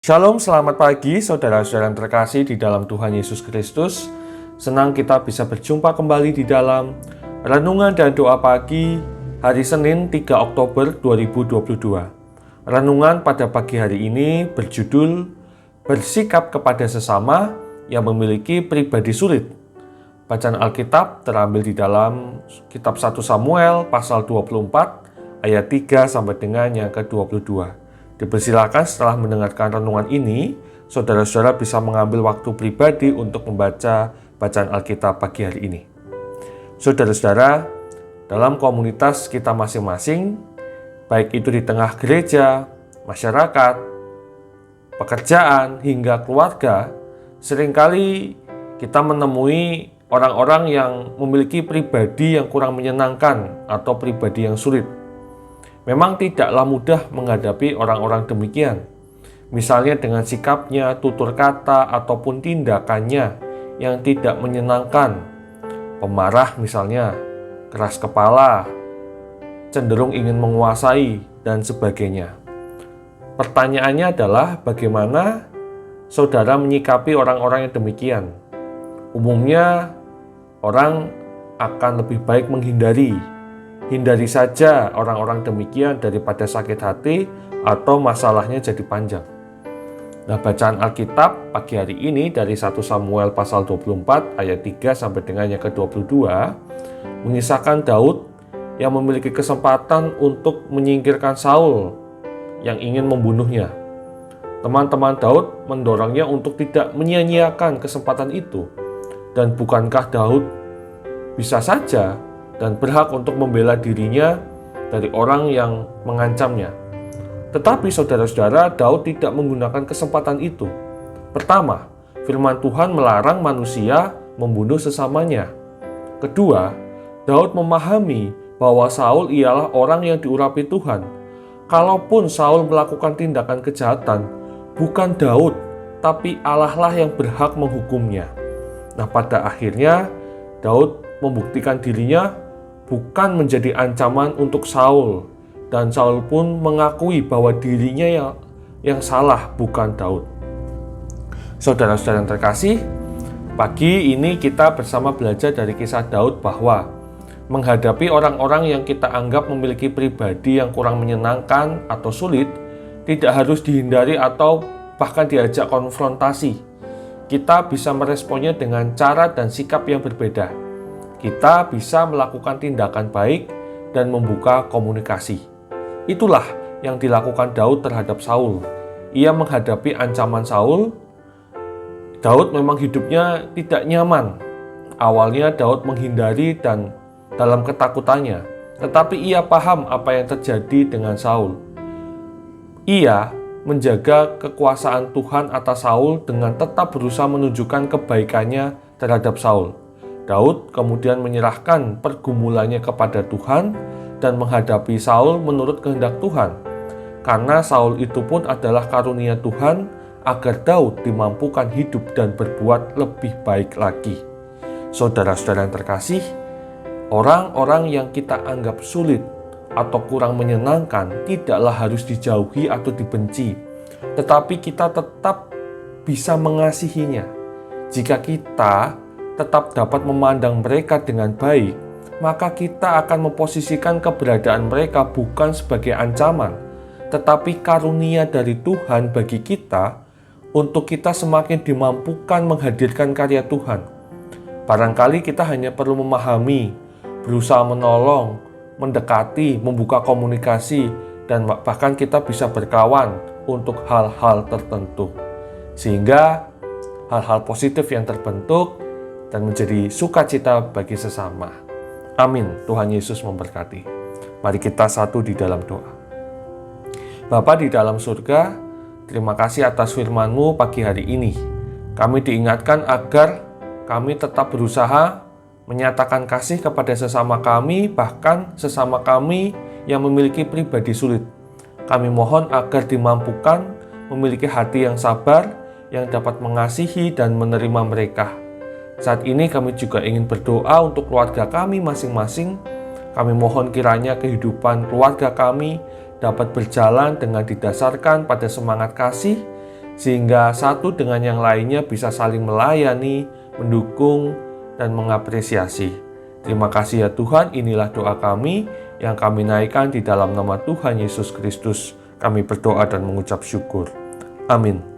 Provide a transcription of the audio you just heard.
Shalom, selamat pagi saudara-saudara yang terkasih di dalam Tuhan Yesus Kristus. Senang kita bisa berjumpa kembali di dalam Renungan dan Doa Pagi hari Senin 3 Oktober 2022. Renungan pada pagi hari ini berjudul Bersikap kepada sesama yang memiliki pribadi sulit. Bacaan Alkitab terambil di dalam kitab 1 Samuel pasal 24 ayat 3 sampai dengan yang ke-22. Dipersilakan setelah mendengarkan renungan ini, saudara-saudara bisa mengambil waktu pribadi untuk membaca bacaan Alkitab pagi hari ini. Saudara-saudara, dalam komunitas kita masing-masing, baik itu di tengah gereja, masyarakat, pekerjaan, hingga keluarga, seringkali kita menemui orang-orang yang memiliki pribadi yang kurang menyenangkan atau pribadi yang sulit. Memang tidaklah mudah menghadapi orang-orang demikian. Misalnya dengan sikapnya, tutur kata, ataupun tindakannya yang tidak menyenangkan. Pemarah misalnya, keras kepala, cenderung ingin menguasai, dan sebagainya. Pertanyaannya adalah bagaimana saudara menyikapi orang-orang yang demikian? Umumnya, orang akan lebih baik menghindari saja orang-orang demikian daripada sakit hati atau masalahnya jadi panjang. Nah, bacaan Alkitab pagi hari ini dari 1 Samuel pasal 24 ayat 3 sampai dengan yang ke-22 mengisahkan Daud yang memiliki kesempatan untuk menyingkirkan Saul yang ingin membunuhnya. Teman-teman Daud mendorongnya untuk tidak menyia-nyiakan kesempatan itu. Dan bukankah Daud bisa saja dan berhak untuk membela dirinya dari orang yang mengancamnya? Tetapi saudara-saudara, Daud tidak menggunakan kesempatan itu. Pertama, firman Tuhan melarang manusia membunuh sesamanya. Kedua, Daud memahami bahwa Saul ialah orang yang diurapi Tuhan. Kalaupun Saul melakukan tindakan kejahatan, bukan Daud, tapi Allah lah yang berhak menghukumnya. Nah, pada akhirnya Daud membuktikan dirinya bukan menjadi ancaman untuk Saul, dan Saul pun mengakui bahwa dirinya yang salah, bukan Daud. Saudara-saudara yang terkasih, pagi ini kita bersama belajar dari kisah Daud bahwa menghadapi orang-orang yang kita anggap memiliki pribadi yang kurang menyenangkan atau sulit, tidak harus dihindari atau bahkan diajak konfrontasi. Kita bisa meresponnya dengan cara dan sikap yang berbeda. Kita bisa melakukan tindakan baik dan membuka komunikasi. Itulah yang dilakukan Daud terhadap Saul. Ia menghadapi ancaman Saul. Daud memang hidupnya tidak nyaman. Awalnya Daud menghindari dan dalam ketakutannya, tetapi ia paham apa yang terjadi dengan Saul. Ia menjaga kekuasaan Tuhan atas Saul dengan tetap berusaha menunjukkan kebaikannya terhadap Saul. Daud kemudian menyerahkan pergumulannya kepada Tuhan dan menghadapi Saul menurut kehendak Tuhan. Karena Saul itu pun adalah karunia Tuhan agar Daud dimampukan hidup dan berbuat lebih baik lagi. Saudara-saudara yang terkasih, orang-orang yang kita anggap sulit atau kurang menyenangkan tidaklah harus dijauhi atau dibenci, tetapi kita tetap bisa mengasihinya. Jika kita tetap dapat memandang mereka dengan baik, maka kita akan memposisikan keberadaan mereka bukan sebagai ancaman, tetapi karunia dari Tuhan bagi kita untuk kita semakin dimampukan menghadirkan karya Tuhan. Barangkali kita hanya perlu memahami, berusaha menolong, mendekati, membuka komunikasi, dan bahkan kita bisa berkawan untuk hal-hal tertentu. Sehingga hal-hal positif yang terbentuk dan menjadi sukacita bagi sesama. Amin. Tuhan Yesus memberkati. Mari kita satu di dalam doa. Bapa di dalam surga, terima kasih atas firman-Mu pagi hari ini. Kami diingatkan agar kami tetap berusaha menyatakan kasih kepada sesama kami, bahkan sesama kami yang memiliki pribadi sulit. Kami mohon agar dimampukan memiliki hati yang sabar, yang dapat mengasihi dan menerima mereka. Saat ini kami juga ingin berdoa untuk keluarga kami masing-masing. Kami mohon kiranya kehidupan keluarga kami dapat berjalan dengan didasarkan pada semangat kasih, sehingga satu dengan yang lainnya bisa saling melayani, mendukung, dan mengapresiasi. Terima kasih ya Tuhan, inilah doa kami yang kami naikkan di dalam nama Tuhan Yesus Kristus. Kami berdoa dan mengucap syukur. Amin.